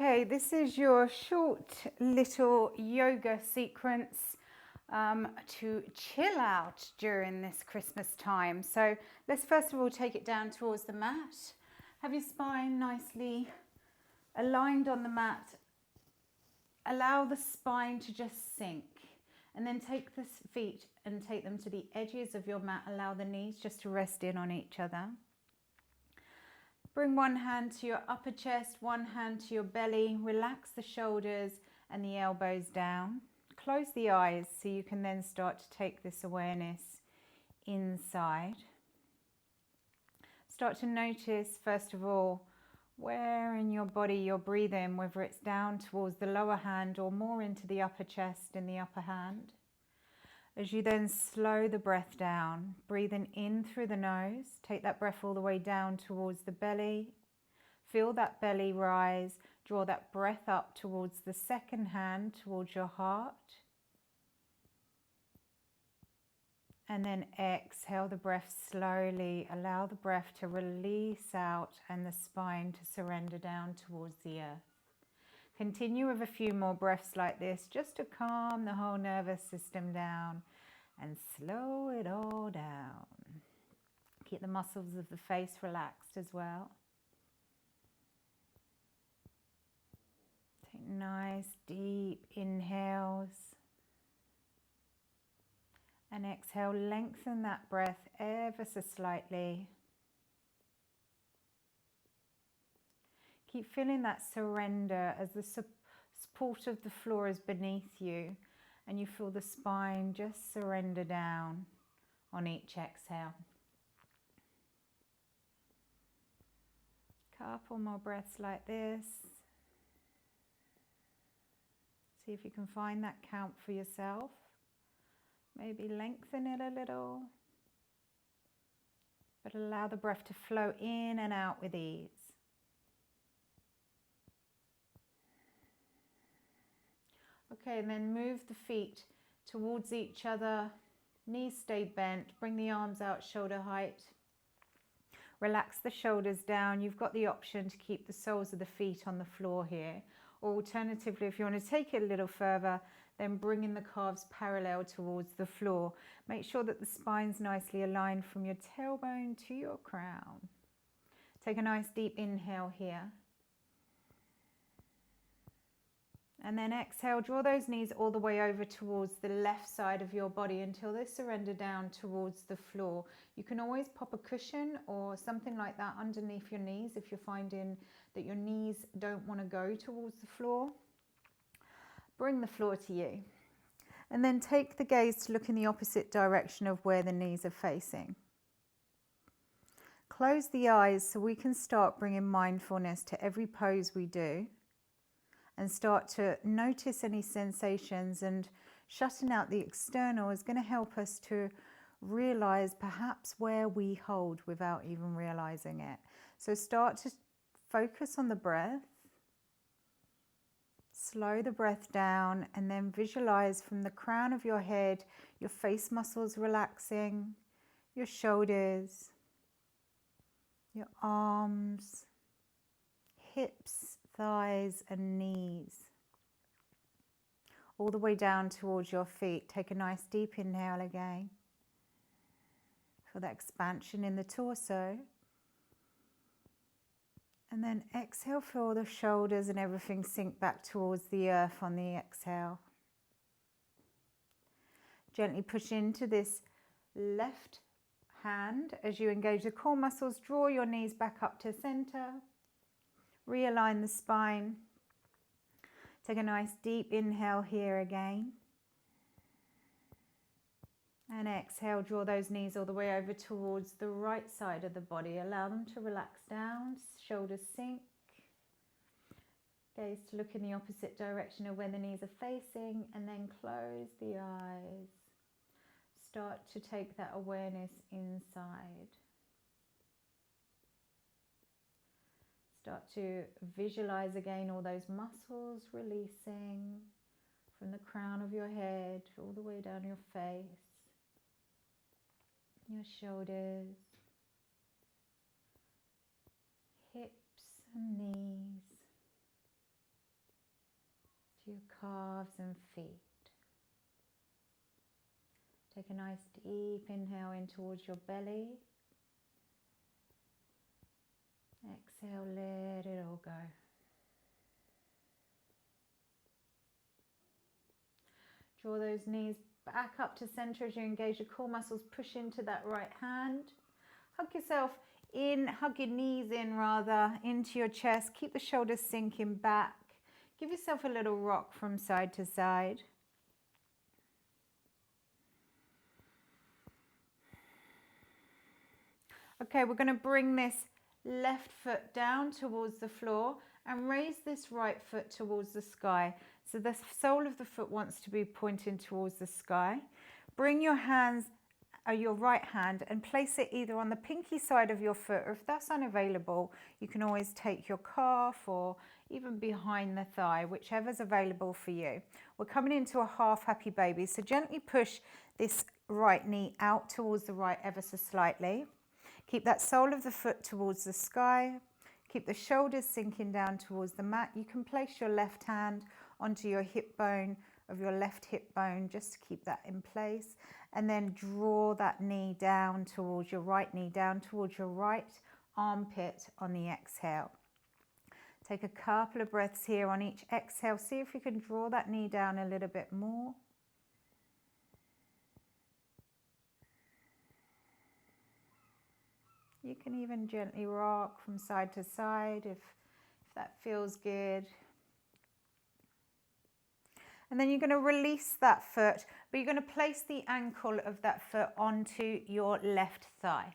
Okay, this is your short little yoga sequence to chill out during this Christmas time. So let's first of all take it down towards the mat. Have your spine nicely aligned on the mat. Allow the spine to just sink. And then take the feet and take them to the edges of your mat. Allow the knees just to rest in on each other. Bring one hand to your upper chest, one hand to your belly. Relax the shoulders and the elbows down. Close the eyes so you can then start to take this awareness inside. Start to notice, first of all, where in your body you're breathing, whether it's down towards the lower hand or more into the upper chest in the upper hand. As you then slow the breath down, breathing in through the nose, take that breath all the way down towards the belly. Feel that belly rise, draw that breath up towards the second hand, towards your heart. And then exhale the breath slowly, allow the breath to release out and the spine to surrender down towards the earth. Continue with a few more breaths like this, just to calm the whole nervous system down and slow it all down. Keep the muscles of the face relaxed as well. Take nice deep inhales. And exhale, lengthen that breath ever so slightly. Keep feeling that surrender as the support of the floor is beneath you and you feel the spine just surrender down on each exhale. Couple more breaths like this. See if you can find that count for yourself. Maybe lengthen it a little, but allow the breath to flow in and out with ease. Okay, and then move the feet towards each other, knees stay bent, bring the arms out shoulder height. Relax the shoulders down. You've got the option to keep the soles of the feet on the floor here. Or alternatively, if you want to take it a little further, then bring the calves parallel towards the floor. Make sure that the spine's nicely aligned from your tailbone to your crown. Take a nice deep inhale here. And then exhale, draw those knees all the way over towards the left side of your body until they surrender down towards the floor. You can always pop a cushion or something like that underneath your knees if you're finding that your knees don't want to go towards the floor. Bring the floor to you. And then take the gaze to look in the opposite direction of where the knees are facing. Close the eyes so we can start bringing mindfulness to every pose we do. And start to notice any sensations, and shutting out the external is going to help us to realize perhaps where we hold without even realizing it. So start to focus on the breath, slow the breath down, and then visualize from the crown of your head, your face muscles relaxing, your shoulders, your arms, hips, thighs and knees, all the way down towards your feet. Take a nice deep inhale again. Feel that expansion in the torso. And then exhale, feel the shoulders and everything sink back towards the earth on the exhale. Gently push into this left hand as you engage the core muscles. Draw your knees back up to center. Realign the spine. Take a nice deep inhale here again. And exhale, draw those knees all the way over towards the right side of the body. Allow them to relax down, shoulders sink. Gaze to look in the opposite direction of where the knees are facing, and then close the eyes. Start to take that awareness inside. Start to visualize again all those muscles releasing from the crown of your head all the way down your face, your shoulders, hips and knees, your calves and feet. Take a nice deep inhale in towards your belly. Exhale, let it all go. Draw those knees back up to center as you engage your core muscles. Push into that right hand. Hug yourself in, hug your knees in rather, into your chest. Keep the shoulders sinking back. Give yourself a little rock from side to side. Okay, we're going to bring this left foot down towards the floor and raise this right foot towards the sky. So the sole of the foot wants to be pointing towards the sky. Bring your hands, your right hand, and place it either on the pinky side of your foot, or if that's unavailable, you can always take your calf or even behind the thigh, whichever's available for you. We're coming into a half happy baby, so gently push this right knee out towards the right ever so slightly. Keep that sole of the foot towards the sky. Keep the shoulders sinking down towards the mat. You can place your left hand onto your hip bone of your left hip bone just to keep that in place. And then draw that knee down towards your right knee, down towards your right armpit on the exhale. Take a couple of breaths here on each exhale. See if you can draw that knee down a little bit more. You can even gently rock from side to side if that feels good. And then you're going to release that foot, but you're going to place the ankle of that foot onto your left thigh.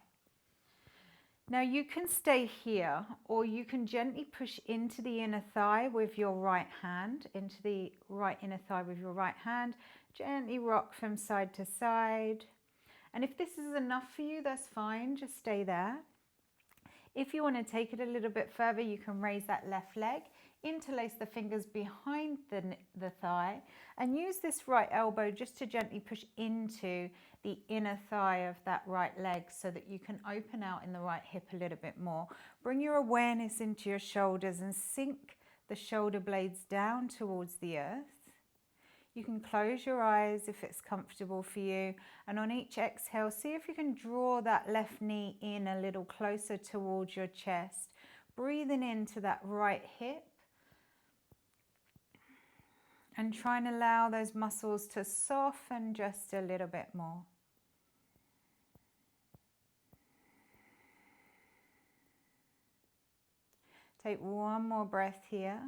Now you can stay here, or you can gently push into the inner thigh with your right hand, into the right inner thigh with your right hand. Gently rock from side to side. And if this is enough for you, that's fine, just stay there. If you want to take it a little bit further, you can raise that left leg, interlace the fingers behind the thigh, and use this right elbow just to gently push into the inner thigh of that right leg so that you can open out in the right hip a little bit more. Bring your awareness into your shoulders and sink the shoulder blades down towards the earth. You can close your eyes if it's comfortable for you, and on each exhale, see if you can draw that left knee in a little closer towards your chest, breathing into that right hip and try and allow those muscles to soften just a little bit more. Take one more breath here.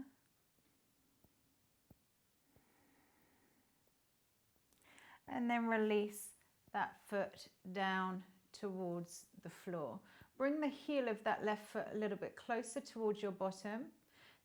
And then release that foot down towards the floor. Bring the heel of that left foot a little bit closer towards your bottom.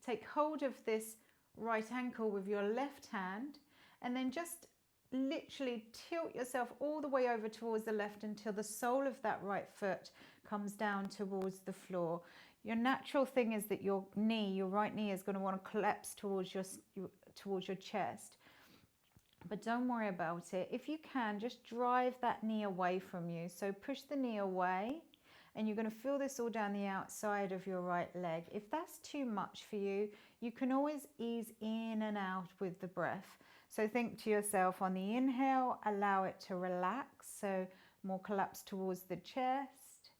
Take hold of this right ankle with your left hand, and then just literally tilt yourself all the way over towards the left until the sole of that right foot comes down towards the floor. Your natural thing is that your right knee is going to want to collapse towards your chest. But don't worry about it. If you can, just drive that knee away from you. So push the knee away, and you're going to feel this all down the outside of your right leg. If that's too much for you, you can always ease in and out with the breath. So think to yourself, on the inhale, allow it to relax, so more collapse towards the chest.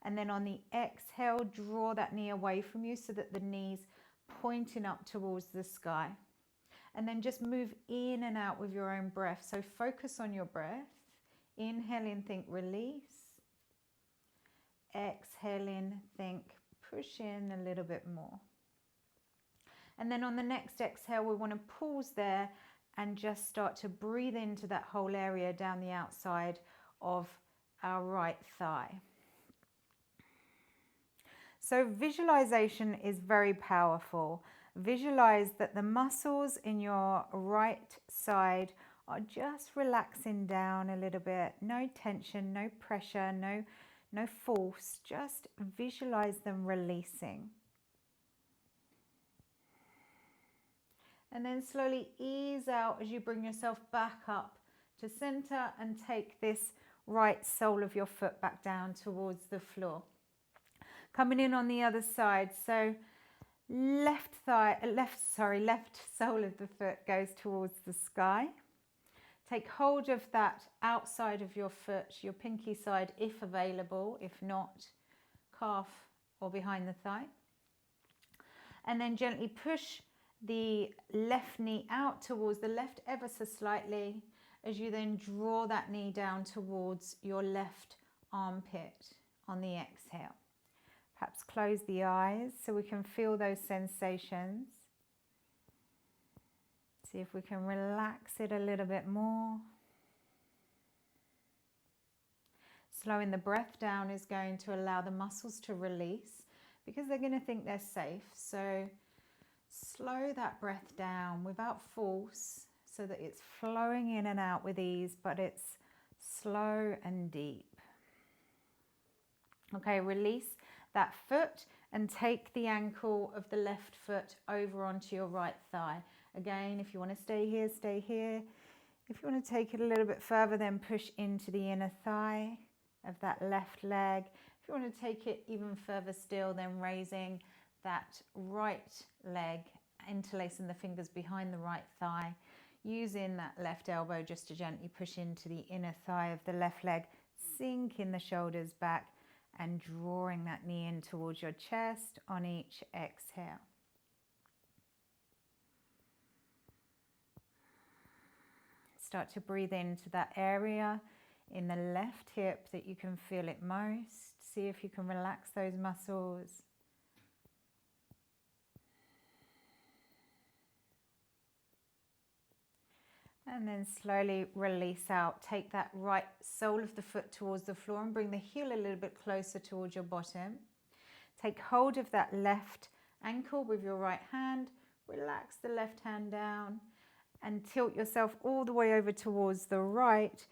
And then on the exhale, draw that knee away from you so that the knee's pointing up towards the sky. And then just move in and out with your own breath. So focus on your breath. Inhaling, think release. Exhaling, think push in a little bit more. And then on the next exhale, we want to pause there and just start to breathe into that whole area down the outside of our right thigh. So visualization is very powerful. Visualize that the muscles in your right side are just relaxing down a little bit. No tension, no pressure, no force. Just visualize them releasing. And then slowly ease out as you bring yourself back up to center and take this right sole of your foot back down towards the floor. Coming in on the other side. So Left sole of the foot goes towards the sky. Take hold of that outside of your foot, your pinky side if available, if not, calf or behind the thigh. And then gently push the left knee out towards the left ever so slightly as you then draw that knee down towards your left armpit on the exhale. Perhaps close the eyes so we can feel those sensations. See if we can relax it a little bit more. Slowing the breath down is going to allow the muscles to release because they're going to think they're safe. So slow that breath down without force so that it's flowing in and out with ease, but it's slow and deep. Okay, release that foot and take the ankle of the left foot over onto your right thigh. Again, if you want to stay here, stay here. If you want to take it a little bit further, then push into the inner thigh of that left leg. If you want to take it even further still, then raising that right leg, interlacing the fingers behind the right thigh, using that left elbow just to gently push into the inner thigh of the left leg, sinking the shoulders back and drawing that knee in towards your chest on each exhale. Start to breathe into that area in the left hip that you can feel it most. See if you can relax those muscles. And then slowly release out. Take that right sole of the foot towards the floor and bring the heel a little bit closer towards your bottom. Take hold of that left ankle with your right hand. Relax the left hand down and tilt yourself all the way over towards the right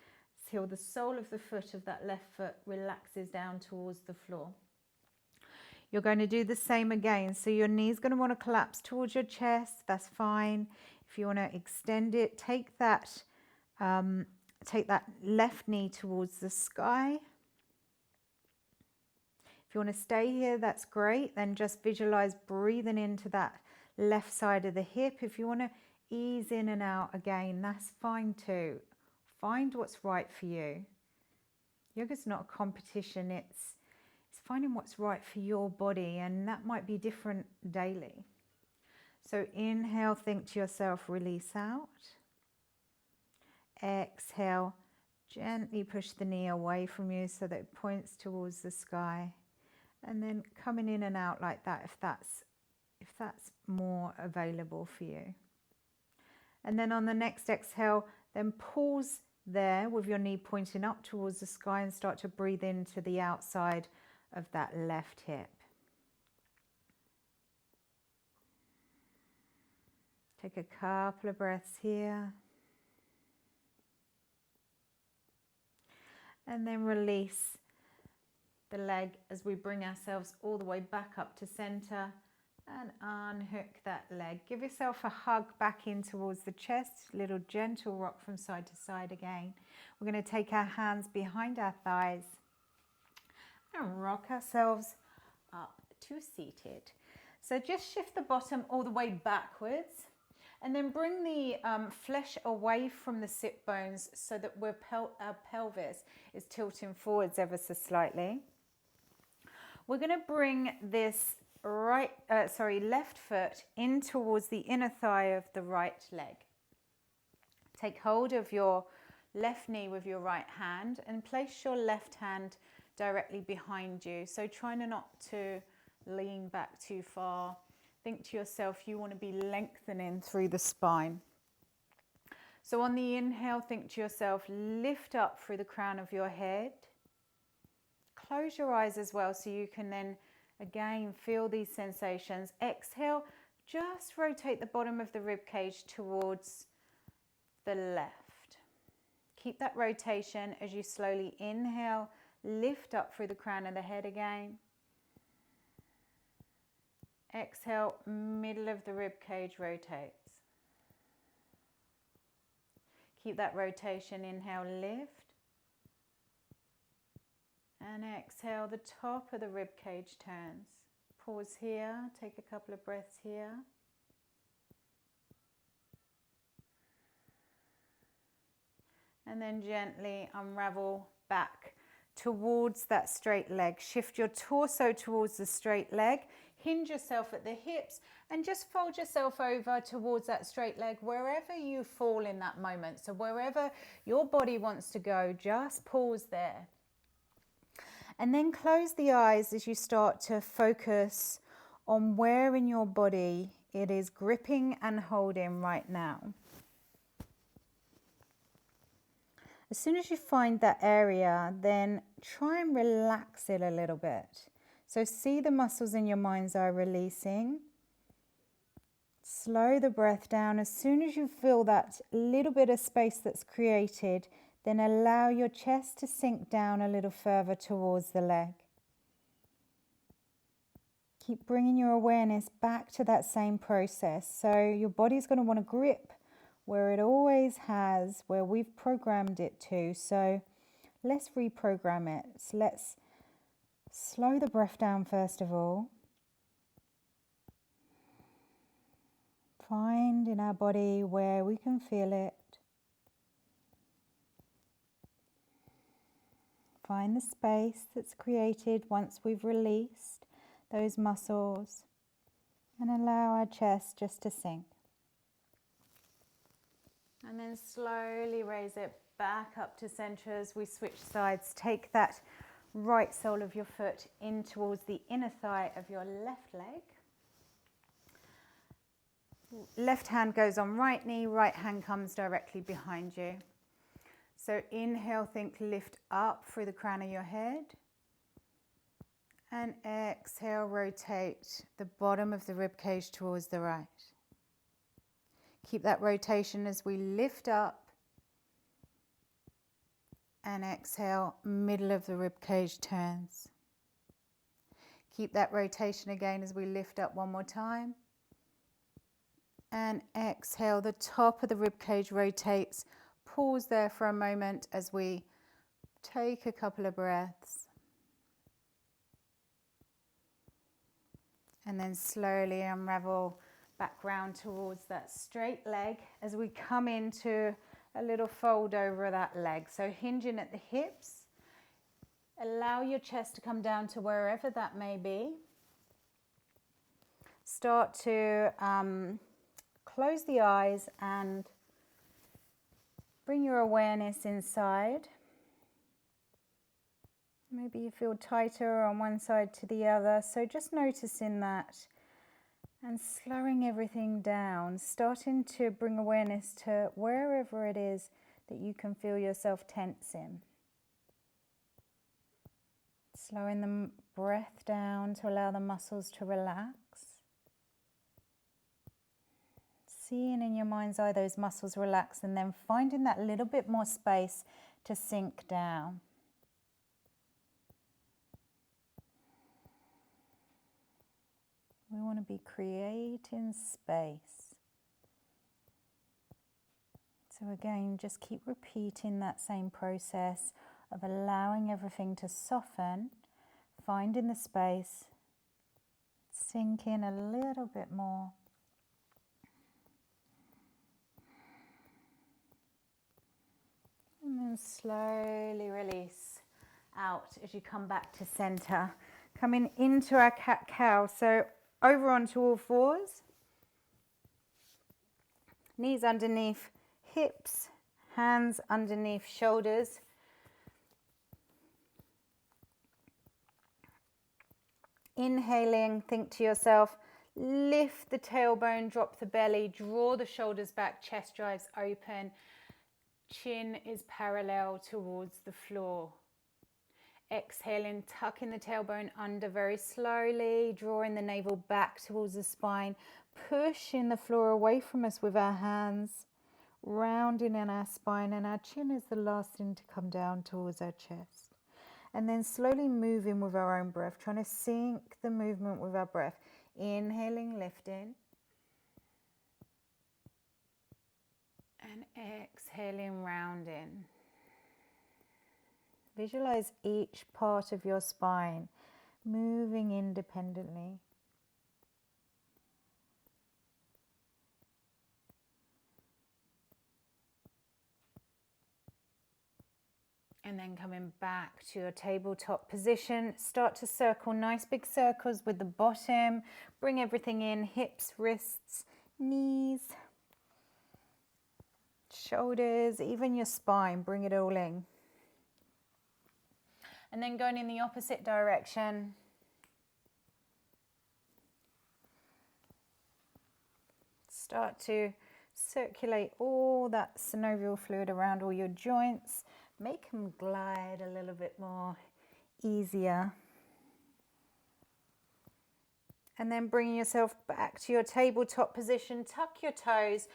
till the sole of the foot of that left foot relaxes down towards the floor. You're going to do the same again. So your knee's going to want to collapse towards your chest. That's fine. If you want to extend it, take that left knee towards the sky. If you want to stay here, that's great. Then just visualize breathing into that left side of the hip. If you want to ease in and out again, that's fine too. Find what's right for you. Yoga's not a competition. It's finding what's right for your body, and that might be different daily. So inhale, think to yourself, release out. Exhale, gently push the knee away from you so that it points towards the sky. And then coming in and out like that if that's more available for you. And then on the next exhale, then pause there with your knee pointing up towards the sky and start to breathe into the outside of that left hip. Take a couple of breaths here. And then release the leg as we bring ourselves all the way back up to center and unhook that leg. Give yourself a hug back in towards the chest, little gentle rock from side to side again. We're going to take our hands behind our thighs and rock ourselves up to seated. So just shift the bottom all the way backwards. And then bring the flesh away from the sit bones so that our pelvis is tilting forwards ever so slightly. We're going to bring this left foot in towards the inner thigh of the right leg. Take hold of your left knee with your right hand and place your left hand directly behind you. So try not to lean back too far. Think to yourself, you want to be lengthening through the spine. So on the inhale, think to yourself, lift up through the crown of your head. Close your eyes as well so you can then again feel these sensations. Exhale, just rotate the bottom of the rib cage towards the left. Keep that rotation as you slowly inhale, lift up through the crown of the head again. Exhale, middle of the rib cage rotates. Keep that rotation. Inhale, lift. And exhale, the top of the rib cage turns. pause here, take a couple of breaths here. And then gently unravel back towards that straight leg. Shift your torso towards the straight leg. Hinge yourself at the hips and just fold yourself over towards that straight leg wherever you fall in that moment. So wherever your body wants to go, just pause there. And then close the eyes as you start to focus on where in your body it is gripping and holding right now. As soon as you find that area, then try and relax it a little bit. So see the muscles in your mind's eye releasing. Slow the breath down. As soon as you feel that little bit of space that's created, then allow your chest to sink down a little further towards the leg. Keep bringing your awareness back to that same process. So your body's going to want to grip where it always has, where we've programmed it to. So let's reprogram it. So let's slow the breath down first of all. Find in our body where we can feel it. Find the space that's created once we've released those muscles, and allow our chest just to sink. And then slowly raise it back up to center as we switch sides. Take that right sole of your foot in towards the inner thigh of your left leg. Left hand goes on right knee, right hand comes directly behind you. So inhale, think lift up through the crown of your head. And exhale, rotate the bottom of the rib cage towards the right. Keep that rotation as we lift up. And exhale, middle of the rib cage turns. Keep that rotation again as we lift up one more time. And exhale, the top of the rib cage rotates. Pause there for a moment as we take a couple of breaths. And then slowly unravel back round towards that straight leg as we come into a little fold over that leg. So hinging at the hips. Allow your chest to come down to wherever that may be. Start to close the eyes and bring your awareness inside. Maybe you feel tighter on one side to the other. So just noticing that and slowing everything down, starting to bring awareness to wherever it is that you can feel yourself tensing. Slowing the breath down to allow the muscles to relax. Seeing in your mind's eye those muscles relax and then finding that little bit more space to sink down. We want to be creating space. So again, just keep repeating that same process of allowing everything to soften, finding the space, sink in a little bit more. And then slowly release out as you come back to center. Coming into our cat-cow. So over onto all fours. Knees underneath hips, hands underneath shoulders. Inhaling, think to yourself, lift the tailbone, drop the belly, draw the shoulders back, chest drives open. Chin is parallel towards the floor. Exhaling, tucking the tailbone under very slowly, drawing the navel back towards the spine, pushing the floor away from us with our hands, rounding in our spine, and our chin is the last thing to come down towards our chest. And then slowly moving with our own breath, trying to sync the movement with our breath. Inhaling, lifting. And exhaling, rounding. Visualize each part of your spine moving independently. And then coming back to your tabletop position, start to circle nice big circles with the bottom. Bring everything in, hips, wrists, knees, shoulders, even your spine, bring it all in. And then going in the opposite direction. Start to circulate all that synovial fluid around all your joints. Make them glide a little bit more easier. And then bringing yourself back to your tabletop position, tuck your toes,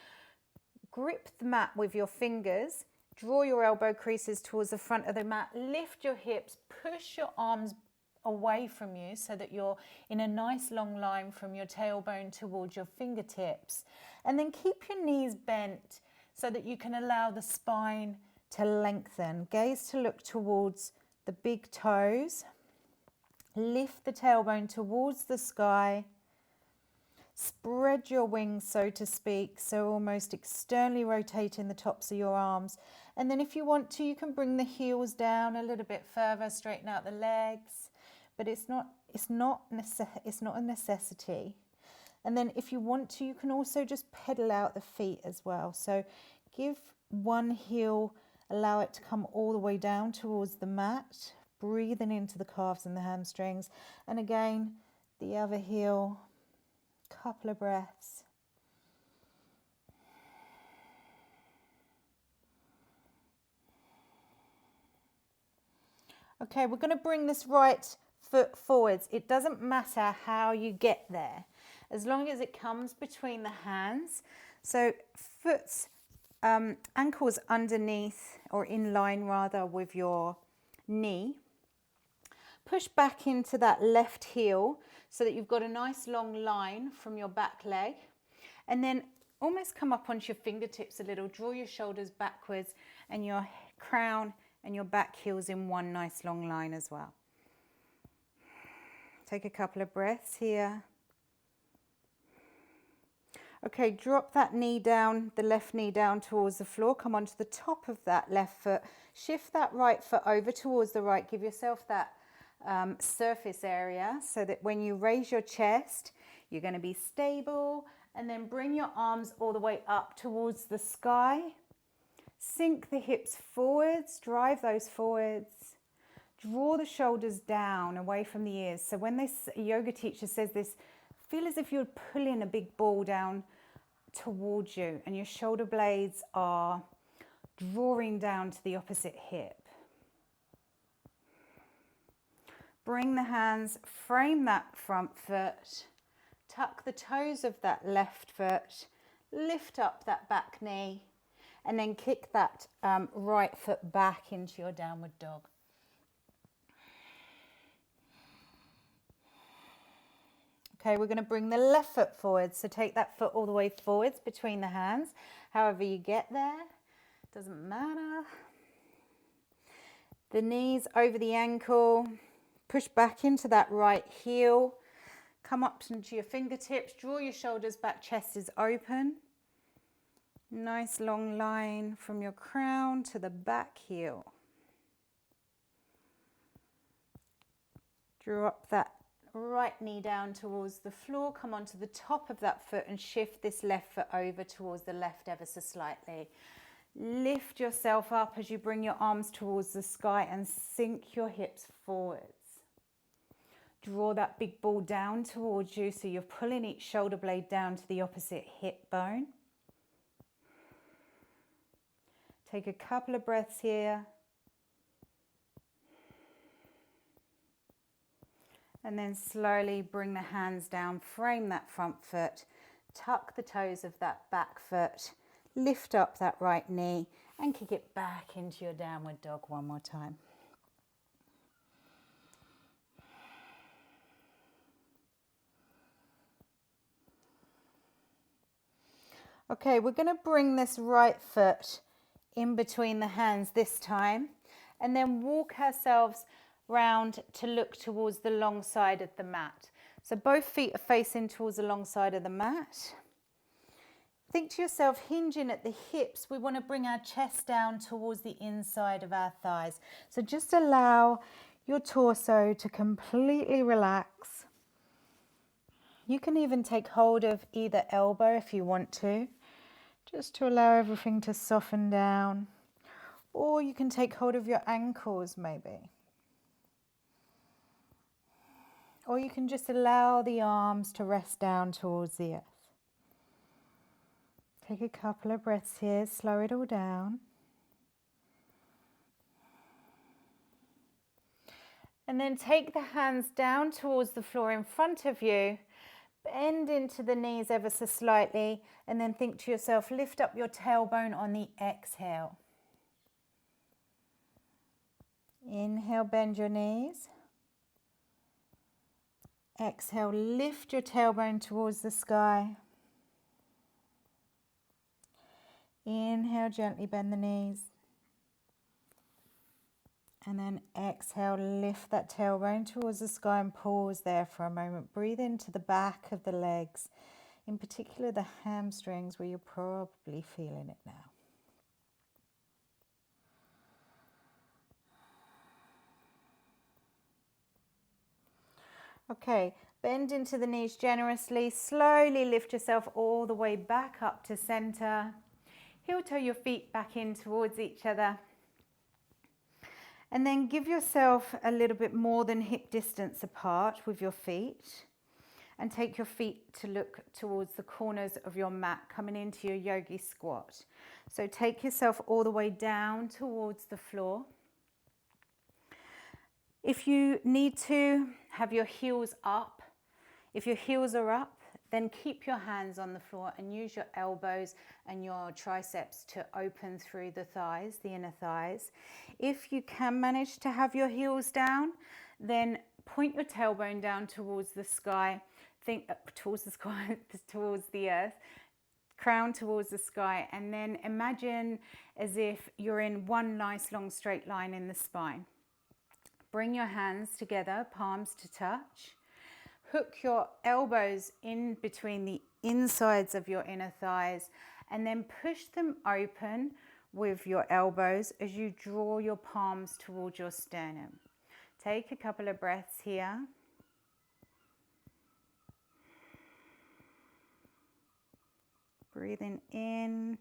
grip the mat with your fingers, draw your elbow creases towards the front of the mat, lift your hips, push your arms away from you so that you're in a nice long line from your tailbone towards your fingertips. And then keep your knees bent so that you can allow the spine to lengthen. Gaze to look towards the big toes. Lift the tailbone towards the sky. Spread your wings, so to speak, so almost externally rotating the tops of your arms. And then if you want to, you can bring the heels down a little bit further, straighten out the legs. But it's not a necessity. And then if you want to, you can also just pedal out the feet as well. So give one heel, allow it to come all the way down towards the mat, breathing into the calves and the hamstrings. And again, the other heel, couple of breaths. Okay, we're going to bring this right foot forwards. It doesn't matter how you get there, as long as it comes between the hands. So foot's ankles underneath, or in line rather, with your knee. Push back into that left heel so that you've got a nice long line from your back leg. And then almost come up onto your fingertips a little. Draw your shoulders backwards and your crown and your back heels in one nice long line as well. Take a couple of breaths here. Okay, drop that knee down, the left knee down towards the floor. Come onto the top of that left foot. Shift that right foot over towards the right. Give yourself that surface area so that when you raise your chest, you're going to be stable. And then bring your arms all the way up towards the sky. Sink the hips forwards, drive those forwards. Draw the shoulders down away from the ears. So when this yoga teacher says this, feel as if you're pulling a big ball down towards you and your shoulder blades are drawing down to the opposite hip. Bring the hands, frame that front foot, tuck the toes of that left foot, lift up that back knee, and then kick that right foot back into your downward dog. Okay, we're going to bring the left foot forward. So take that foot all the way forwards between the hands. However you get there, doesn't matter. The knees over the ankle. Push back into that right heel. Come up into your fingertips. Draw your shoulders back, chest is open. Nice long line from your crown to the back heel. Drop that right knee down towards the floor. Come onto the top of that foot and shift this left foot over towards the left ever so slightly. Lift yourself up as you bring your arms towards the sky and sink your hips forwards. Draw that big ball down towards you so you're pulling each shoulder blade down to the opposite hip bone. Take a couple of breaths here. And then slowly bring the hands down, frame that front foot, tuck the toes of that back foot, lift up that right knee and kick it back into your downward dog one more time. Okay, we're going to bring this right foot in between the hands this time and then walk ourselves round to look towards the long side of the mat. So both feet are facing towards the long side of the mat. Think to yourself, hinging at the hips, we want to bring our chest down towards the inside of our thighs. So just allow your torso to completely relax. You can even take hold of either elbow if you want to, just to allow everything to soften down. Or you can take hold of your ankles maybe. Or you can just allow the arms to rest down towards the earth. Take a couple of breaths here, slow it all down. And then take the hands down towards the floor in front of you. Bend into the knees ever so slightly. And then think to yourself, lift up your tailbone on the exhale. Inhale, bend your knees. Exhale, lift your tailbone towards the sky. Inhale, gently bend the knees. And then exhale, lift that tailbone towards the sky and pause there for a moment. Breathe into the back of the legs, in particular the hamstrings where you're probably feeling it now. Okay, bend into the knees generously. Slowly lift yourself all the way back up to center. Heel toe your feet back in towards each other. And then give yourself a little bit more than hip distance apart with your feet. And take your feet to look towards the corners of your mat, coming into your yogi squat. So take yourself all the way down towards the floor. If you need to, have your heels up. If your heels are up, then keep your hands on the floor and use your elbows and your triceps to open through the thighs, the inner thighs. If you can manage to have your heels down, then point your tailbone down towards the sky. Think towards the sky, towards the earth. Crown towards the sky, and then imagine as if you're in one nice long straight line in the spine. Bring your hands together, palms to touch. Hook your elbows in between the insides of your inner thighs and then push them open with your elbows as you draw your palms towards your sternum. Take a couple of breaths here. Breathing in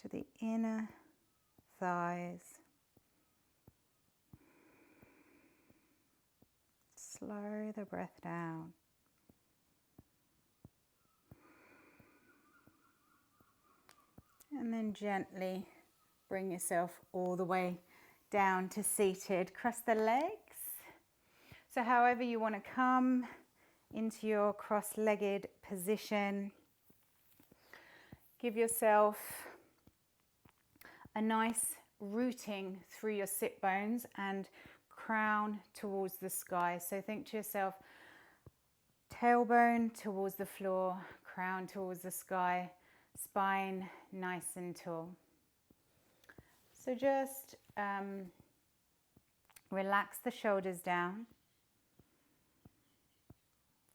to the inner thighs. Slow the breath down. And then gently bring yourself all the way down to seated. Cross the legs. So however you want to come into your cross-legged position. Give yourself a nice rooting through your sit bones and crown towards the sky. So think to yourself, tailbone towards the floor, crown towards the sky, spine nice and tall. So just relax the shoulders down.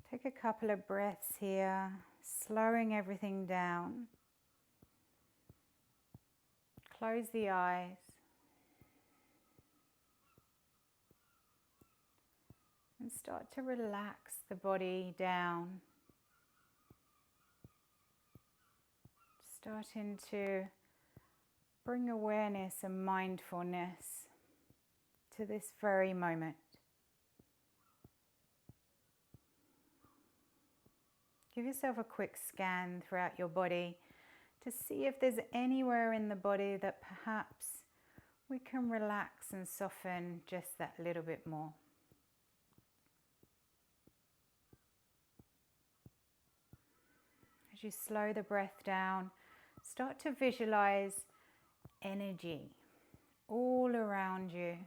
Take a couple of breaths here, slowing everything down. Close the eyes. And start to relax the body down. Starting to bring awareness and mindfulness to this very moment. Give yourself a quick scan throughout your body to see if there's anywhere in the body that perhaps we can relax and soften just that little bit more. As you slow the breath down, start to visualize energy all around you.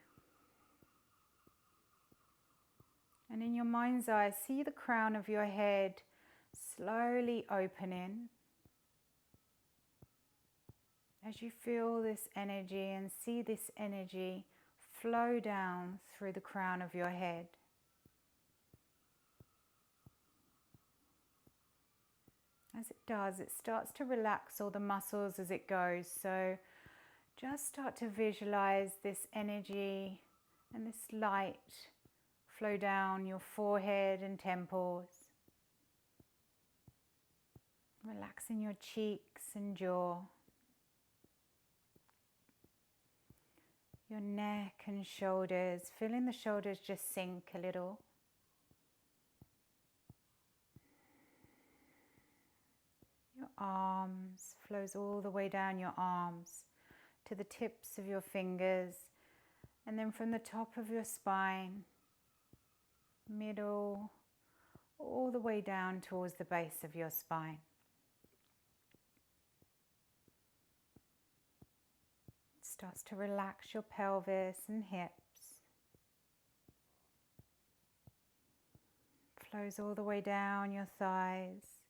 And in your mind's eye, see the crown of your head slowly opening. As you feel this energy and see this energy flow down through the crown of your head. As it does, it starts to relax all the muscles as it goes. So just start to visualize this energy and this light flow down your forehead and temples, relaxing your cheeks and jaw, your neck and shoulders, feeling the shoulders just sink a little. Your arms, flows all the way down your arms to the tips of your fingers, and then from the top of your spine, middle, all the way down towards the base of your spine. It starts to relax your pelvis and hips. Flows all the way down your thighs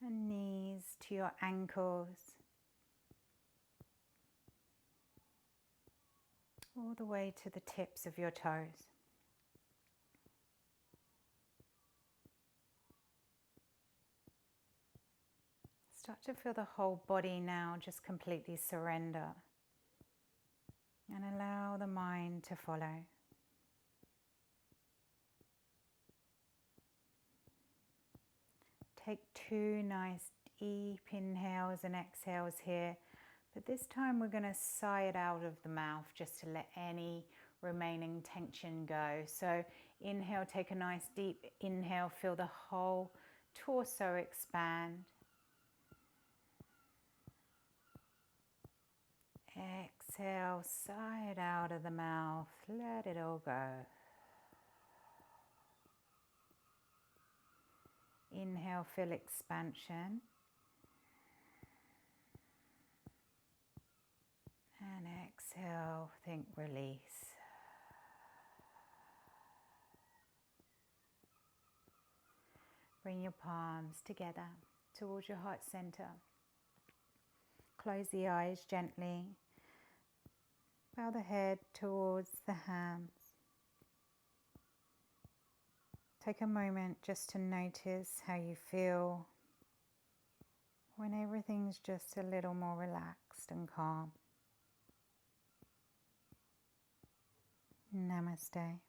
and knees to your ankles, all the way to the tips of your toes. Start to feel the whole body now just completely surrender and allow the mind to follow. Take 2 nice deep inhales and exhales here, but this time we're going to sigh it out of the mouth just to let any remaining tension go. So inhale, take a nice deep inhale, feel the whole torso expand. Exhale, sigh it out of the mouth, let it all go. Inhale, feel expansion. And exhale, think release. Bring your palms together towards your heart center. Close the eyes gently. Bow the head towards the hands. Take a moment just to notice how you feel when everything's just a little more relaxed and calm. Namaste.